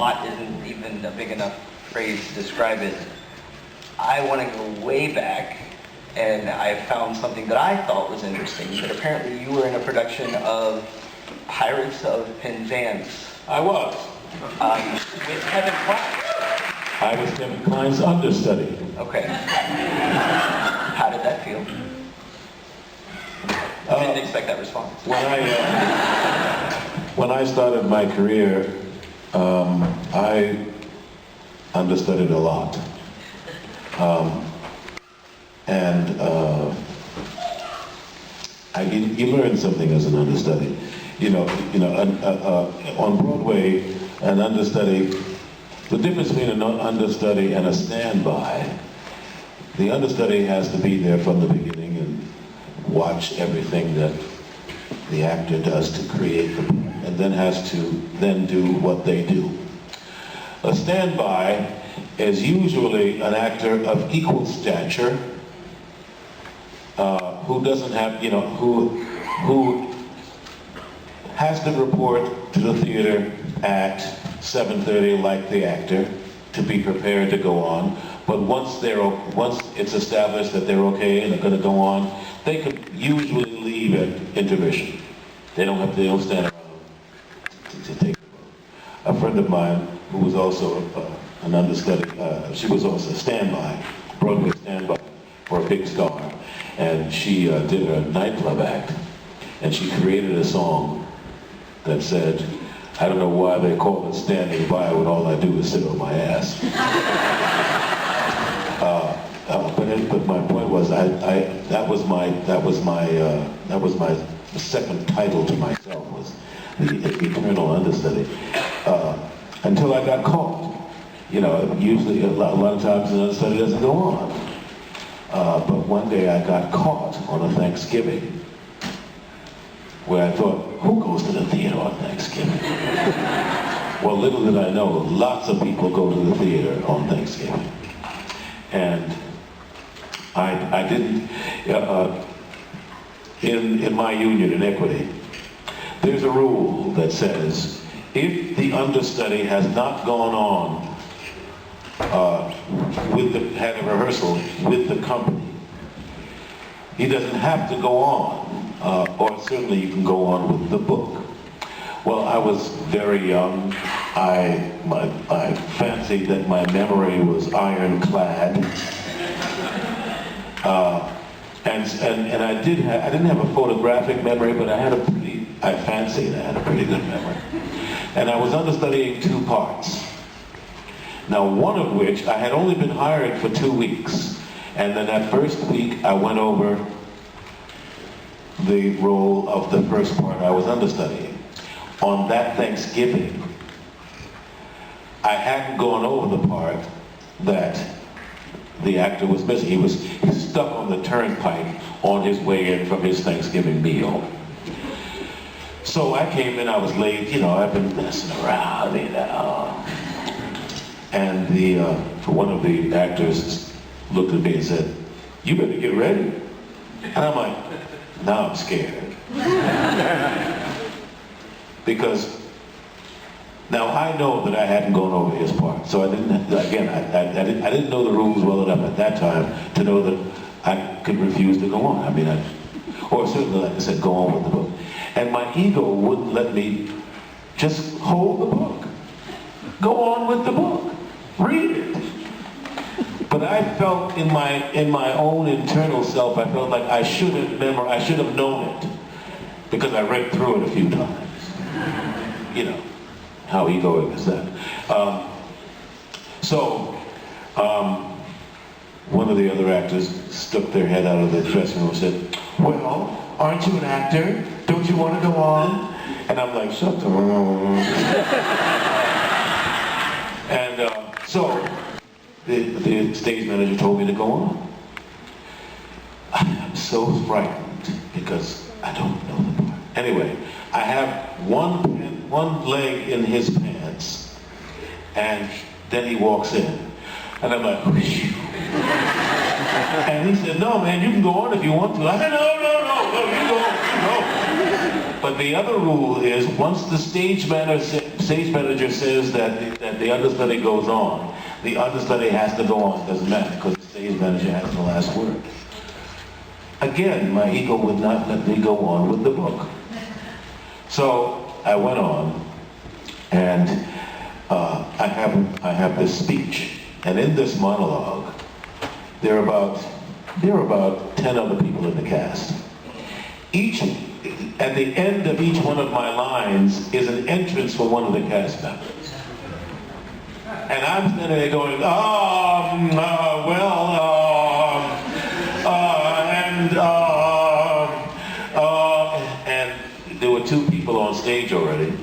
plot isn't even a big enough phrase to describe it. I want to go way back, and I found something that I thought was interesting, that apparently you were in a production of Pirates of Penzance. I was. With Kevin Kline. I was Kevin Kline's understudy. Okay. How did that feel? I didn't expect that response. When I started my career, I understudied a lot. You learn something as an understudy. On Broadway, an understudy, the difference between an understudy and a standby, the understudy has to be there from the beginning and watch everything that the actor does to create the part, and then has to then do what they do. A standby is usually an actor of equal stature who doesn't have, who has to report to the theater at 7:30 like the actor to be prepared to go on. But once it's established that they're okay and they're going to go on, they could usually leave at intermission. They don't stand around to take a friend of mine who was also an understudy. She was also a standby, Broadway standby for a big star, and she did a nightclub act, and she created a song that said, "I don't know why they call it standing by when all I do is sit on my ass." But my point was, that was my second title to myself, was the eternal understudy, until I got caught. Usually a lot of times an understudy doesn't go on. But one day I got caught on a Thanksgiving, where I thought, who goes to the theater on Thanksgiving? Well, little did I know, lots of people go to the theater on Thanksgiving. And I didn't, in my union, in Equity, there's a rule that says, if the understudy has not gone on had a rehearsal with the company, he doesn't have to go on, or certainly you can go on with the book. Well, I was very young. I fancied that my memory was ironclad, and I didn't have a photographic memory, but I fancied I had a pretty good memory. And I was understudying two parts. Now, one of which I had only been hired for 2 weeks, and then that first week I went over the role of the first part I was understudying. On that Thanksgiving, I hadn't gone over the part that the actor was missing. He was stuck on the turnpike on his way in from his Thanksgiving meal. So I came in, I was late, I've been messing around, And one of the actors looked at me and said, "You better get ready." And I'm like, now I'm scared. Because now I know that I hadn't gone over his part. So I didn't know the rules well enough at that time to know that I could refuse to go on. Or certainly, like I said, go on with the book. And my ego wouldn't let me just hold the book. Go on with the book. Read it. But I felt in my own internal self, I felt like I should have known it, because I read through it a few times. How egoic is that? One of the other actors stuck their head out of the dressing room and said, "Well, aren't you an actor? Don't you want to go on?" And I'm like, "Shut the And so the stage manager told me to go on. I'm so frightened because I don't know the part. Anyway, I have one leg in his pants, and then he walks in, and I'm like, whoosh. And he said, "No, man, you can go on if you want to." I said, "No, you go, you go." But the other rule is, once the stage manager says that the understudy goes on, the understudy has to go on. It doesn't matter, because the stage manager has the last word. Again, my ego would not let me go on with the book. So I went on, and I have this speech, and in this monologue, there are about 10 other people in the cast. At the end of each one of my lines is an entrance for one of the cast members. And I'm standing there going, and there were 2 people on stage already.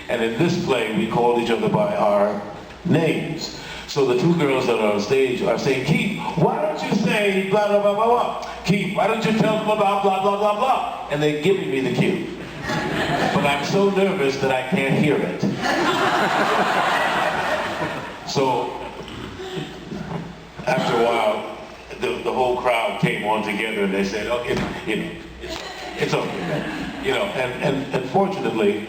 And in this play, we called each other by our names. So the 2 girls that are on stage are saying, Keith, why don't you say blah, blah, blah, blah, blah. Keith, why don't you tell them about blah, blah, blah, blah. And they're giving me the cue. But I'm so nervous that I can't hear it. So after a while, the whole crowd came on together and they said, oh, it's okay, man. And fortunately,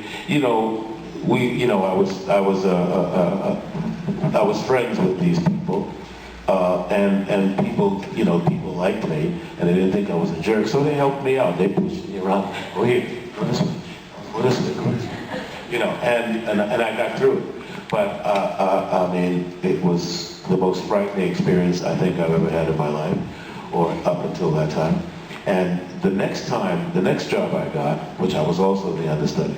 I was friends with these people, and people liked me, and they didn't think I was a jerk, so they helped me out. They pushed me around. Oh, here, go this way, go this way, go this way. And I got through it. But I mean, it was the most frightening experience I think I've ever had in my life, or up until that time. And the next job I got, which I was also the understudy,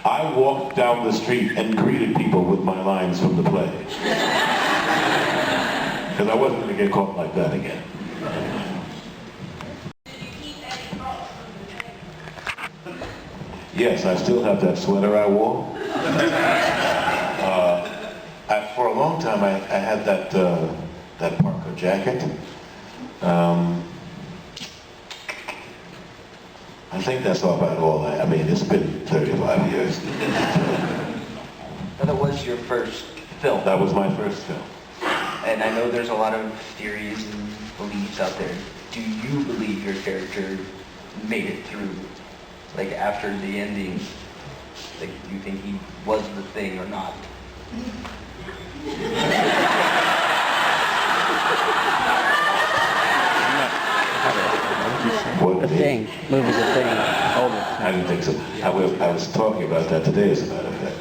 I walked down the street and greeted people with my lines from the play. Because I wasn't going to get caught like that again. Yes, I still have that sweater I wore. For a long time, I had that Parker jacket. I think that's about all. I mean, it's been 35 years. That was your first film. That was my first film. And I know there's a lot of theories and beliefs out there. Do you believe your character made it through? Like, after the ending, like, do you think he was the thing or not? What The Thing. Movie's The Thing. Older. I didn't think so. I was talking about that today, as a matter of fact.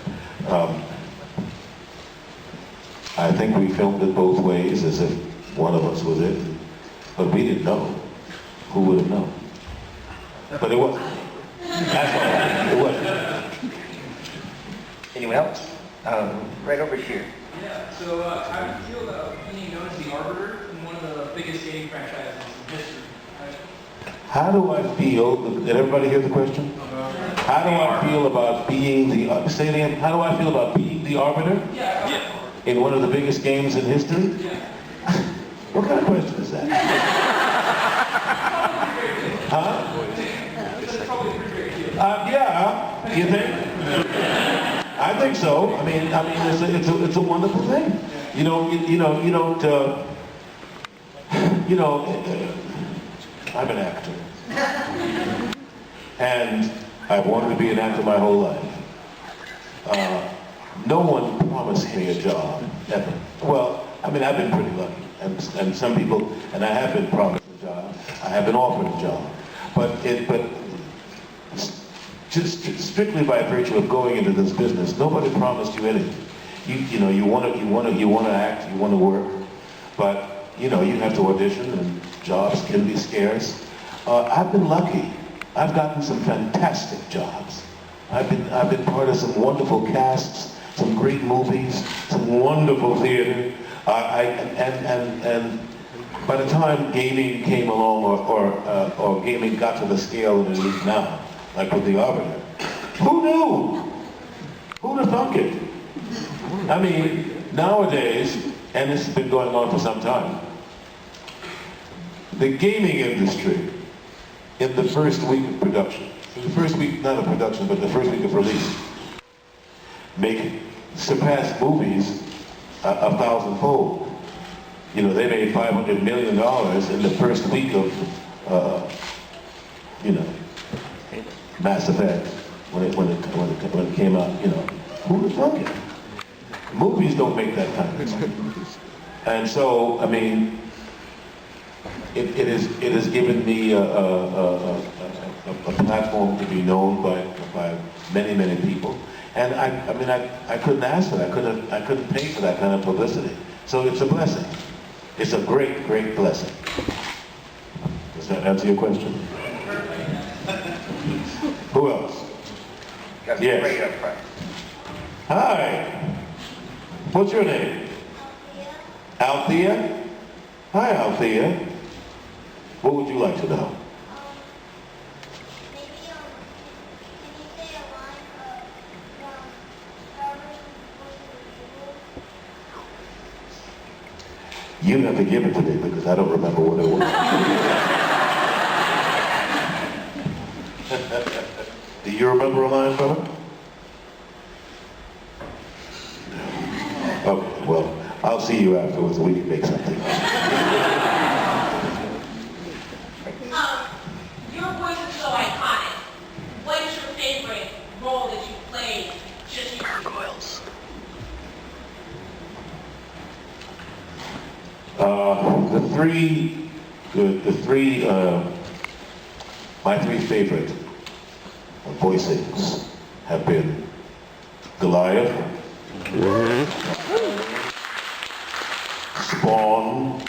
I think we filmed it both ways, as if one of us was it, but we didn't know. Who would have known? But it wasn't. That's why it wasn't. Anyone else? Right over here. Yeah, so how do you feel about being known as the arbiter in one of the biggest gaming franchises in history? How do I feel? Did everybody hear the question? How do I feel about being the? Say it again. How do I feel about being the arbiter? Yeah. In one of the biggest games in history? Yeah. What kind of question is that? Huh? Yeah. You think? I think so. I mean, it's a wonderful thing. You don't. I'm an actor. And I've wanted to be an actor my whole life. No one promised me a job, ever. Well, I mean, I've been pretty lucky. And some people, and I have been promised a job. I have been offered a job. But just strictly by virtue of going into this business, nobody promised you anything. You want to act, you want to work, but you have to audition, and jobs can be scarce. I've been lucky. I've gotten some fantastic jobs. I've been part of some wonderful casts, some great movies, some wonderful theater. And by the time gaming came along, or gaming got to the scale that it is now, like with The Arbiter, who knew? Who'd have thunk it? I mean, nowadays, and this has been going on for some time, the gaming industry, in the first week of production, the first week, not of production, but the first week of release, surpass movies a thousandfold. They made $500 million in the first week of, Mass Effect, when it came out, you know, who was talking? Movies don't make that kind of money. And so, I mean, it has given me a platform to be known by many people. And I mean, I couldn't ask for that. I couldn't pay for that kind of publicity. So it's a blessing. It's a great blessing. Does that answer your question? Who else? Got Yes. Right up front. Hi. What's your name? Althea. Hi, Althea. What would you like to know? Maybe, can you say a line from Star Wars and You have to give it to me because I don't remember what it was. Do you remember a line, brother? No. Okay, well, I'll see you afterwards and we can make something. Your voice is so iconic. What is your favorite role that you played? Just Gargoyles. My three favorite voicings have been Goliath, Spawn,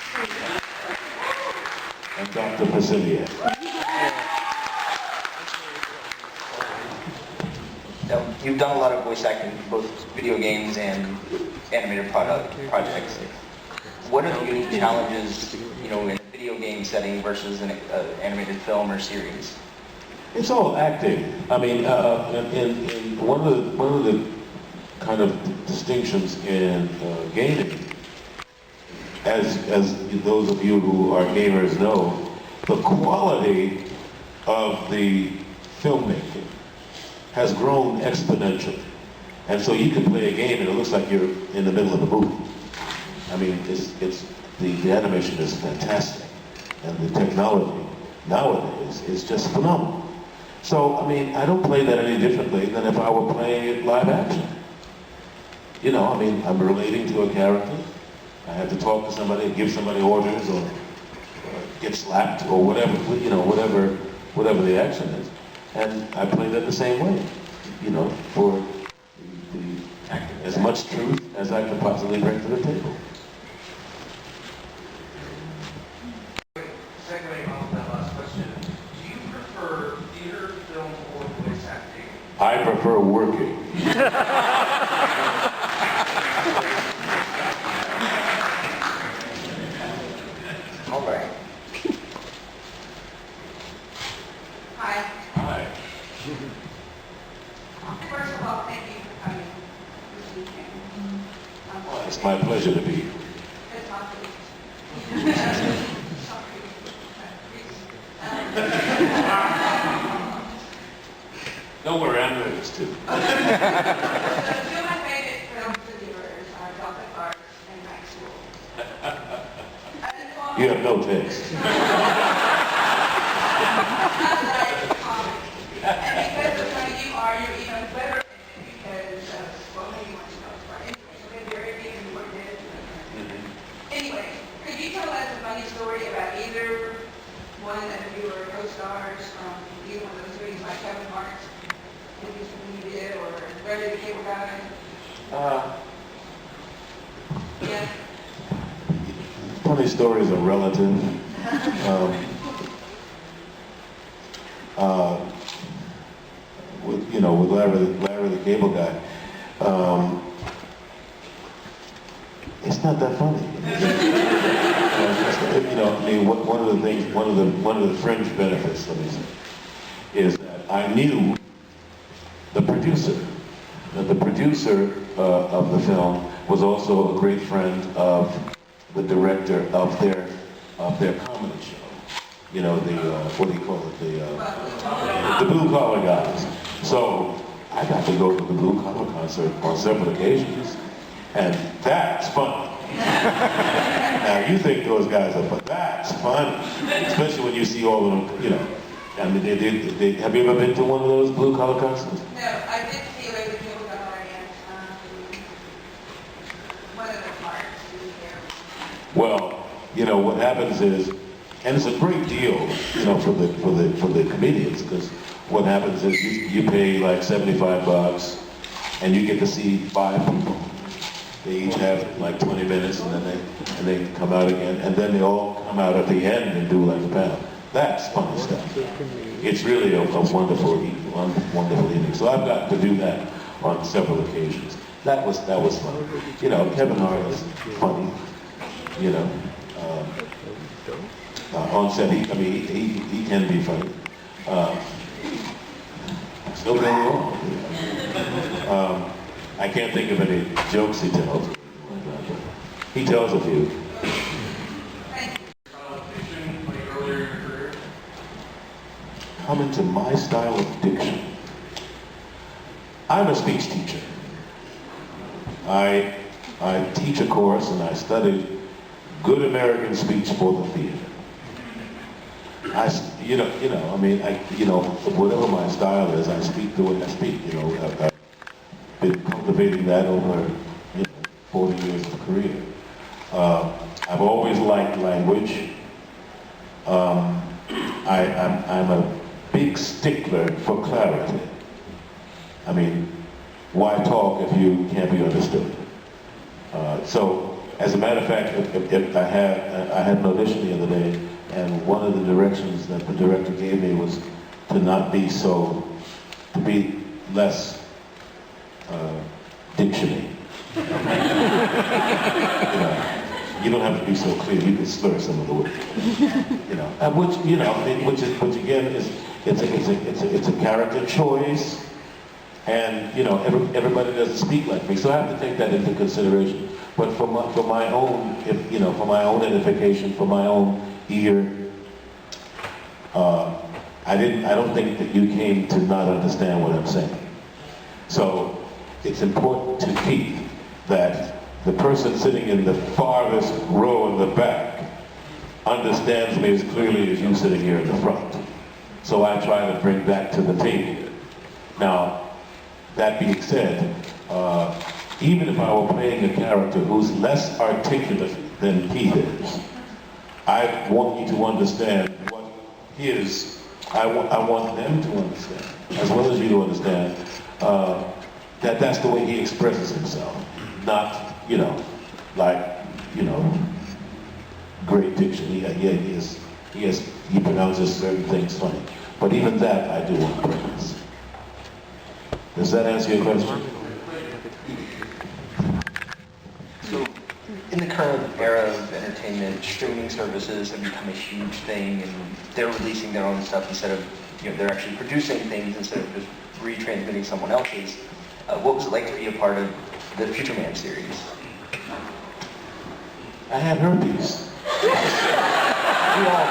and Dr. Facilier. Now, you've done a lot of voice acting for both video games and animated projects. What are the unique challenges, you know, in a video game setting versus an animated film or series? It's all acting. I mean, in one of the kind of distinctions in gaming, as those of you who are gamers know, the quality of the filmmaking has grown exponentially. And so you can play a game and it looks like you're in the middle of a movie. I mean, the animation is fantastic. And the technology nowadays is just phenomenal. So, I mean, I don't play that any differently than if I were playing it live action. You know, I mean, I'm relating to a character. I have to talk to somebody, give somebody orders, or get slapped, or whatever, you know, whatever the action is. And I play that the same way, you know, for as much truth as I can possibly bring to the table. Segueing off that last question, do you prefer theater, film, or voice acting? I prefer working. All right. Hi. Hi. First of all, thank you for coming this weekend. It's my pleasure to be here. It's not good. Don't worry, I'm nervous too. Two of my favorite films of yours are Delta Cars and Night School. You have no taste. And because of who you are, you're even better at it because well, maybe you want to know it's part anyway, so maybe you're even more good. Anyway, could you tell us a funny story about either one of your co-stars from either one of those movies, like Kevin Hart, maybe something you did, or Larry the Cable Guy? Yeah. Funny stories are relative. With Larry the Cable Guy, it's not that funny. I mean, one of the things, one of the fringe benefits, let me say, is that I knew the producer. The producer of the film was also a great friend of the director of their comedy show. You know, what do you call it? The Blue Collar Guys. So I got to go to the Blue Collar concert on several occasions, and that's fun. Now you think those guys are fun? That's fun, especially when you see all of them, you know, I mean, have you ever been to one of those blue-collar concerts? No, I did see away with you with one of the parts here. Well, you know, what happens is, and it's a great deal, you know, for the comedians, because what happens is you pay like $75 and you get to see 5 people. They each have like 20 minutes and then they come out again, and then they all come out at the end and do like a panel. That's funny stuff. It's really a wonderful evening. So I've got to do that on several occasions. That was fun. You know, Kevin Hart is funny. You know, on set, he can be funny. Still going wrong. I can't think of any jokes he tells. He tells a few. Come into my style of diction. I'm a speech teacher. I teach a course and I studied good American speech for the theater. Whatever my style is, I speak the way I speak. You know, I've been cultivating that over 40 years of career. I've always liked language. I'm a big stickler for clarity. I mean, why talk if you can't be understood? So, as a matter of fact, I had an audition the other day, and one of the directions that the director gave me was to be less dictionary. You don't have to be so clear. You can slur some of the words. Which again is it's a character choice, and everybody doesn't speak like me, so I have to take that into consideration. But for my own edification, for my own ear, I don't think that you came to not understand what I'm saying. So it's important to keep that the person sitting in the farthest row in the back understands me as clearly as you sitting here in the front. So I try to bring that to the table. Now, that being said, even if I were playing a character who's less articulate than he is, I want you to understand what I want them to understand, as well as you to understand, that that's the way he expresses himself. Not, great diction. He pronounces certain things funny. But even that I do on purpose. Does that answer your question? So, in the current era of entertainment, streaming services have become a huge thing, and they're releasing their own stuff instead of, they're actually producing things instead of just retransmitting someone else's. What was it like to be a part of the Future Man series? I had herpes. We all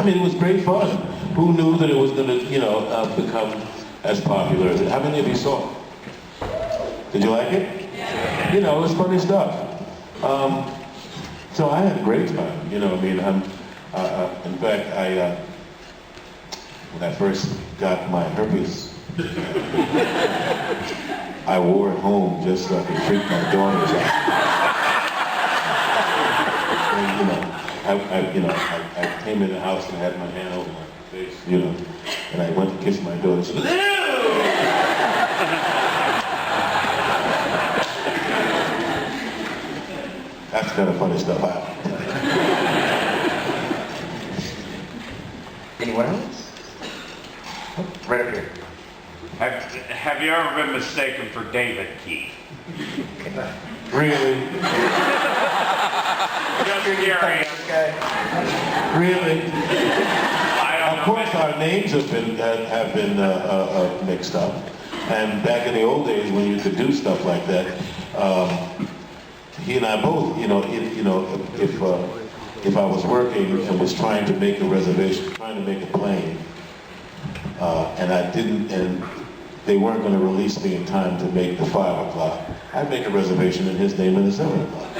it was great fun. Who knew that it was going to, become as popular as it? How many of you saw it? Did you like it? Yeah. It was funny stuff. So I had a great time. In fact, when I first got my herpes, I wore it home just so I could freak my daughters out. I came in the house and I had my hand over my face, and I went to kiss my daughter. She goes, "Ew!" That's kind of funny stuff. Anyone else? Right up here. Have you ever been mistaken for David Keith? Really? Just curious. Really? I don't know. Of course, our names have been mixed up. And back in the old days, when you could do stuff like that, he and I both, if I was working and was trying to make a reservation, trying to make a plane, and I didn't, and they weren't going to release me in time to make the 5 o'clock, I'd make a reservation in his name at the 7 o'clock.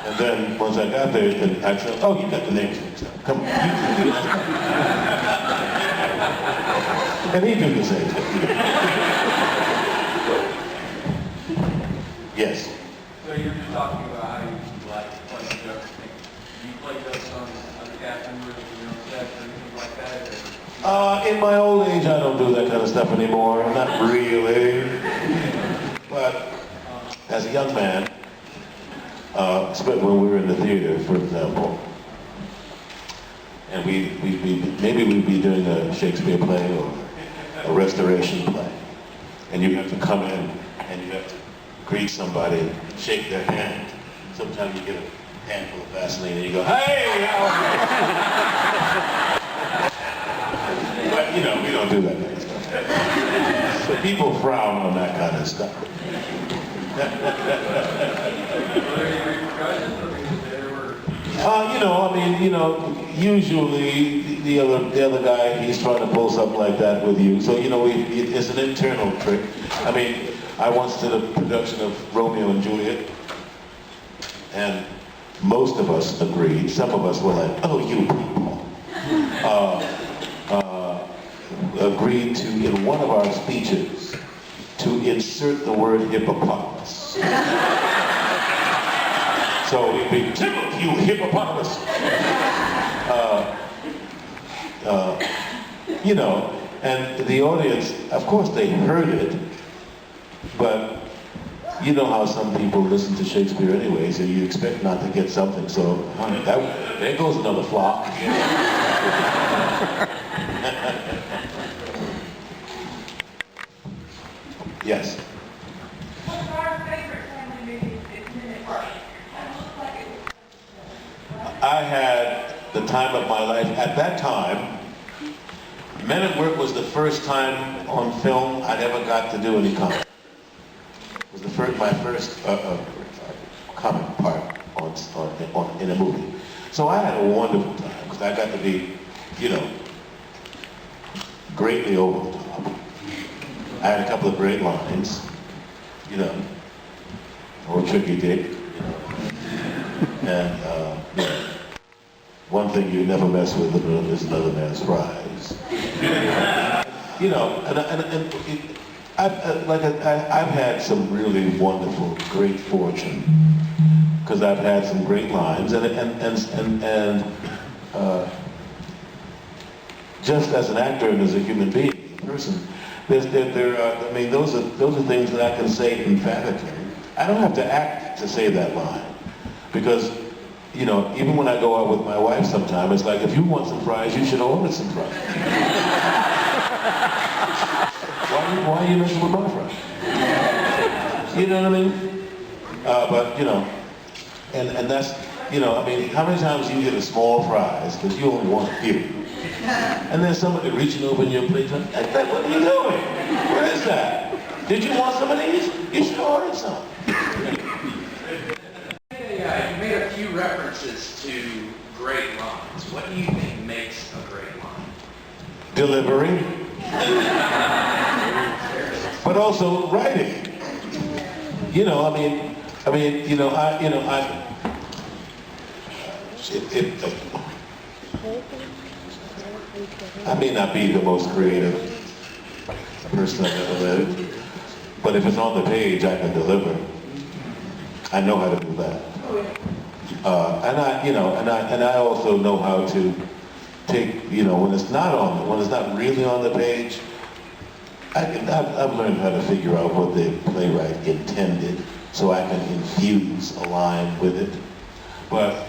And then once I got there, then I'd say, oh, you got the names mixed up. Come on, you do that. And he'd do the same thing. Yes. So you're just talking about how you like playing jokes. You play jokes on other cast members, sets, or anything like that? Or? In my old age, I don't do that kind of stuff anymore. Not really. But as a young man, when we were in the theater, for example, and maybe we'd be doing a Shakespeare play or a restoration play, and you have to come in and you have to greet somebody, shake their hand. Sometimes you get a handful of Vaseline and you go, hey! But, we don't do that kind of stuff. So people frown on that kind of stuff. Usually the other guy, he's trying to pull something like that with you. So, it's an internal trick. I once did a production of Romeo and Juliet, and most of us agreed. Some of us were like, oh, you people. Agreed to, in one of our speeches, to insert the word hippopotamus. So it'd be, Timothy, you hippopotamus. And the audience, of course they heard it, but you know how some people listen to Shakespeare anyway, so you expect not to get something, so there goes another flop. Yes. What's our favorite family movie that's in it? I had the time of my life. At that time, Men at Work was the first time on film I'd ever got to do any comedy. It was my first comic part in a movie. So I had a wonderful time because I got to be, greatly over the top. I had a couple of great lines, old tricky dick, and one thing you never mess with is another man's fries. I've had some really wonderful, great fortune because I've had some great lines, and just as an actor and as a human being, person, those are things that I can say emphatically. I don't have to act to say that line because, even when I go out with my wife sometime, it's like, if you want some fries, you should order some fries. Why are you messing with my fries? You know what I mean? And that's, how many times do you get a small fries because you only want a few? And then somebody reaching over in your plate, like, what are you doing? What is that? Did you want some of these? You should order some. You made a few references to great lines. What do you think makes a great line? Delivery. But also writing. I may not be the most creative person I've ever lived, but if it's on the page, I can deliver. I know how to do that. And I also know how to take, when it's not really on the page, I've learned how to figure out what the playwright intended so I can infuse a line with it. But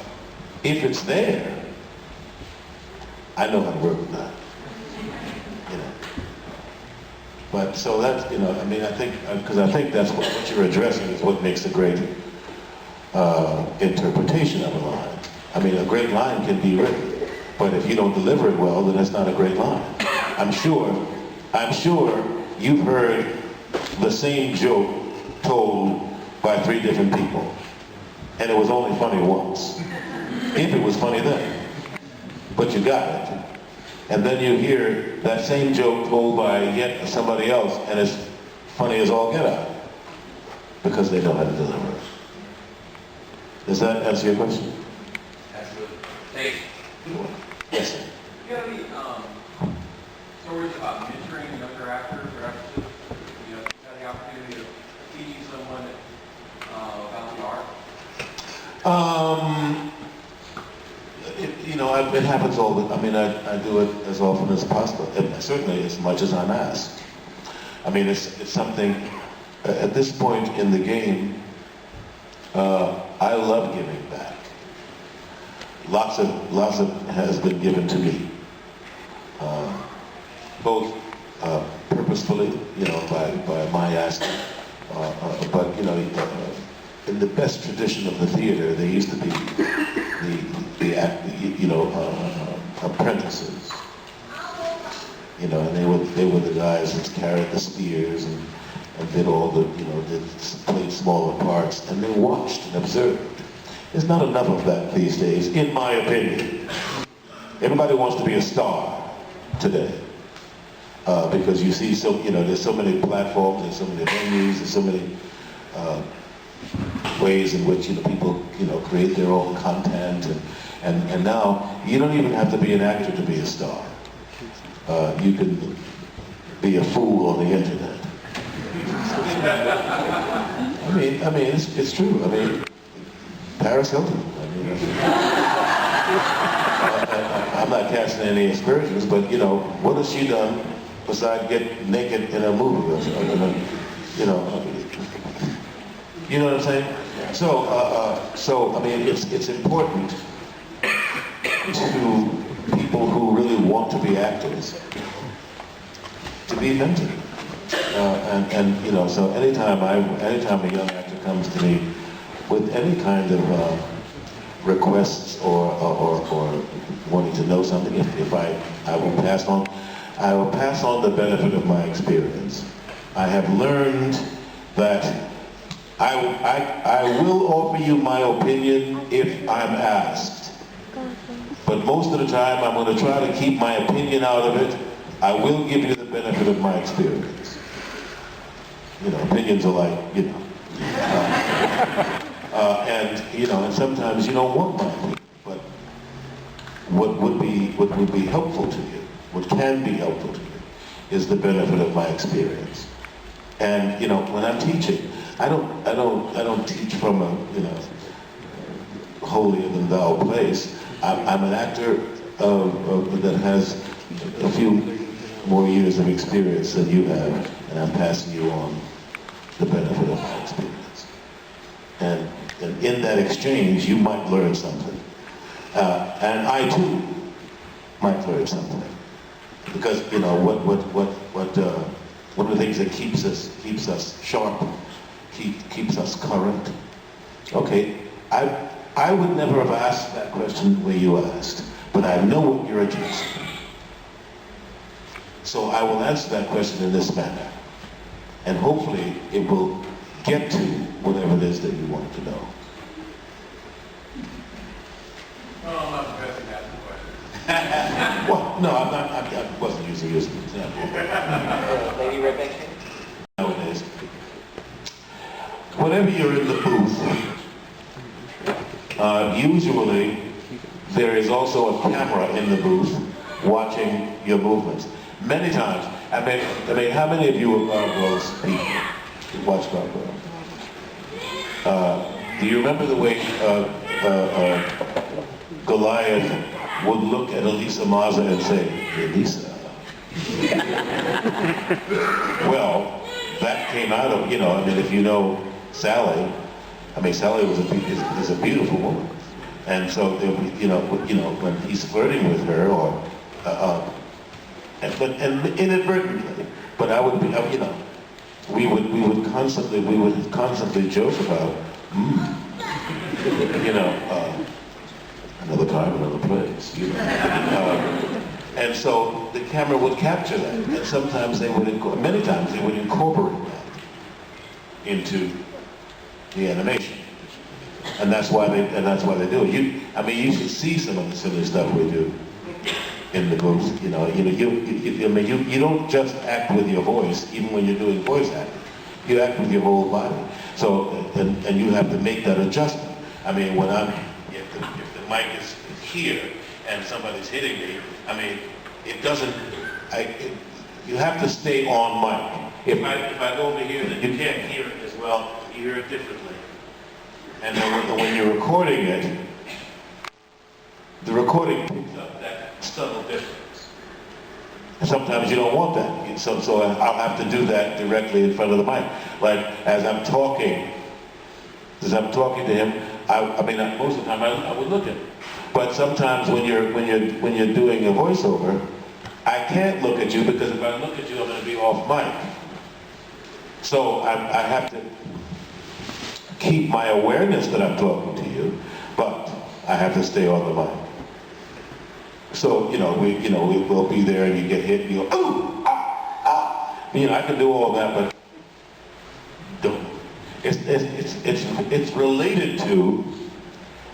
if it's there, I know how to work with that. But so that's, I think that's what you're addressing is what makes a great interpretation of a line. A great line can be written, but if you don't deliver it well, then it's not a great line. I'm sure you've heard the same joke told by 3 different people, and it was only funny once. If it was funny then, but you got it. And then you hear that same joke told by yet somebody else, and it's funny as all get out, because they know how to deliver. Does that answer your question? Absolutely. Thank you. Yes, sir. Do you have any stories about mentoring younger actors or actresses? You know, had the opportunity of teaching someone about the art? It happens all the. I mean, I do it as often as possible, and certainly as much as I'm asked. I mean, it's something. At this point in the game, I love giving back. Lots of has been given to me, both purposefully, by my asking, but in the best tradition of the theater, there used to be apprentices, and they were the guys that carried the spears and did all the, played smaller parts, and they watched and observed. There's not enough of that these days, in my opinion. Everybody wants to be a star today, because you see there's so many platforms, there's so many venues, there's so many ways in which people create their own content, and now you don't even have to be an actor to be a star. You can be a fool on the internet. I mean, it's true. I mean, Paris Hilton. I'm not casting any aspersions, but what has she done besides get naked in a movie or something? You know what I'm saying? So I mean, it's important to people who really want to be actors to be mentored. So anytime a young actor comes to me with any kind of requests or wanting to know something, if I will pass on the benefit of my experience. I have learned that I will offer you my opinion if I'm asked. But most of the time, I'm going to try to keep my opinion out of it. I will give you the benefit of my experience. Opinions are like, and sometimes you don't want my opinion. But what would be helpful to you, what can be helpful to you, is the benefit of my experience. And when I'm teaching, I don't teach from a holier than thou place. I'm an actor that has a few more years of experience than you have, and I'm passing you on the benefit of my experience. And in that exchange, you might learn something, and I too might learn something, because one of the things that keeps us sharp, keeps us current. Okay, I would never have asked that question where you asked, but I know what you're interested in. So I will answer that question in this manner, and hopefully it will get to whatever it is that you want to know. No, I'm not the best at asking questions. Well, no, I wasn't using you as an example. Lady right back here. Nowadays, whenever you're in the booth, usually there is also a camera in the booth watching your movements. Many times, I mean, how many of you are gargoyles people who watch gargoyles? Do you remember the way Goliath would look at Elisa Maza and say, Elisa? Well, that came out of, if you know Sally, Sally is a beautiful woman. And so, when he's flirting with her, but inadvertently, but I would be, we would constantly joke about, another time, another place, and so the camera would capture that, and sometimes many times they would incorporate that into the animation, and that's why they do it. You should see some of the silly stuff we do. in the booth. You don't just act with your voice, even when you're doing voice acting. You act with your whole body. So, and you have to make that adjustment. I mean, if the mic is here and somebody's hitting me, I mean, you have to stay on mic. If I go over here, then you can't hear it as well. You hear it differently. And then when you're recording it, the recording picks up that subtle difference. And sometimes you don't want that. So I'll have to do that directly in front of the mic. Like as I'm talking to him, most of the time I would look at him. But sometimes when you're doing a voiceover, I can't look at you because if I look at you, I'm going to be off mic. So I have to keep my awareness that I'm talking to you, but I have to stay on the mic. So we'll be there and you get hit and you go, ooh, ah, ah. I can do all that, but don't. It's related to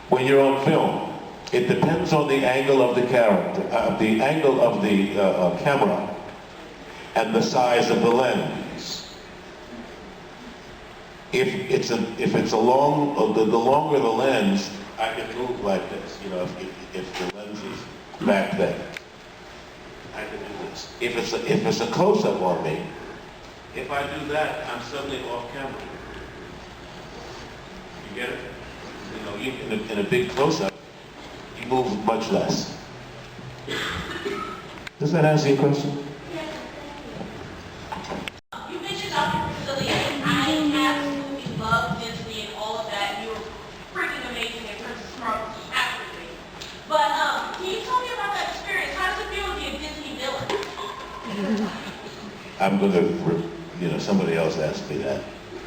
when you're on film. It depends on the angle of the character, the angle of the camera, and the size of the lens. If the longer the lens, I can move like this. If the lens is back there, I can do this. If it's a close-up on me, if I do that, I'm suddenly off camera. You get it? In a big close-up, you move much less. Does that answer your question? You mentioned Dr. Priscilla, and I absolutely love Disney and all of that. You were freaking amazing in terms of smart, absolutely. But can you tell me about that experience? How does it feel to be a Disney villain? I'm going to, somebody else asked me that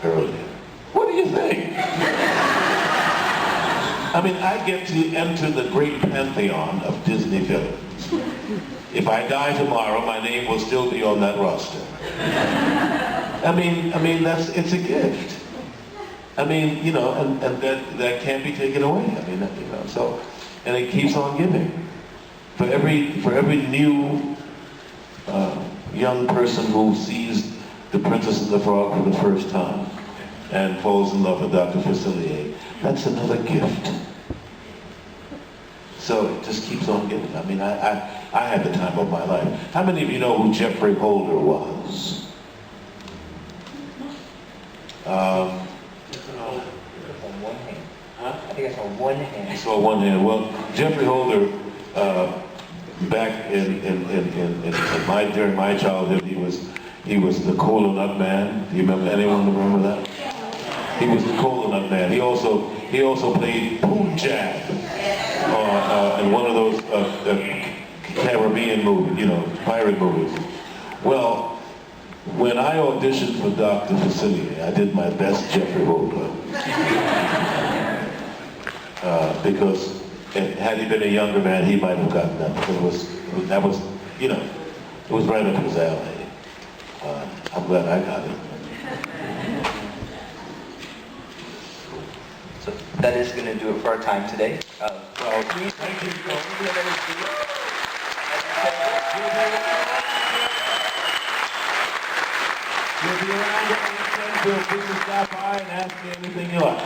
earlier. What do you think? I mean, I get to enter the great pantheon of Disney villains. If I die tomorrow, my name will still be on that roster. I mean, it's a gift. I mean, and that can't be taken away. I mean, so, and it keeps on giving. For every new young person who sees The Princess and the Frog for the first time and falls in love with Dr. Facilier, that's another gift. So it just keeps on giving. I mean, I had the time of my life. How many of you know who Jeffrey Holder was? On one hand. Huh? I think I saw one hand. I saw one hand. Well, Jeffrey Holder, back during my childhood, he was the Cola Nut Man. Do you remember? Anyone remember that? He was the Cola Nut Man. He also played Punjab in one of those Caribbean movies, pirate movies. Well, when I auditioned for Dr. Facilier, I did my best Jeffrey Holder. Because had he been a younger man, he might have gotten that. Because it was right up his alley. I'm glad I got it. So that is going to do it for our time today. Please, thank you. We'll be around. Feel free to stop by and ask me anything you like.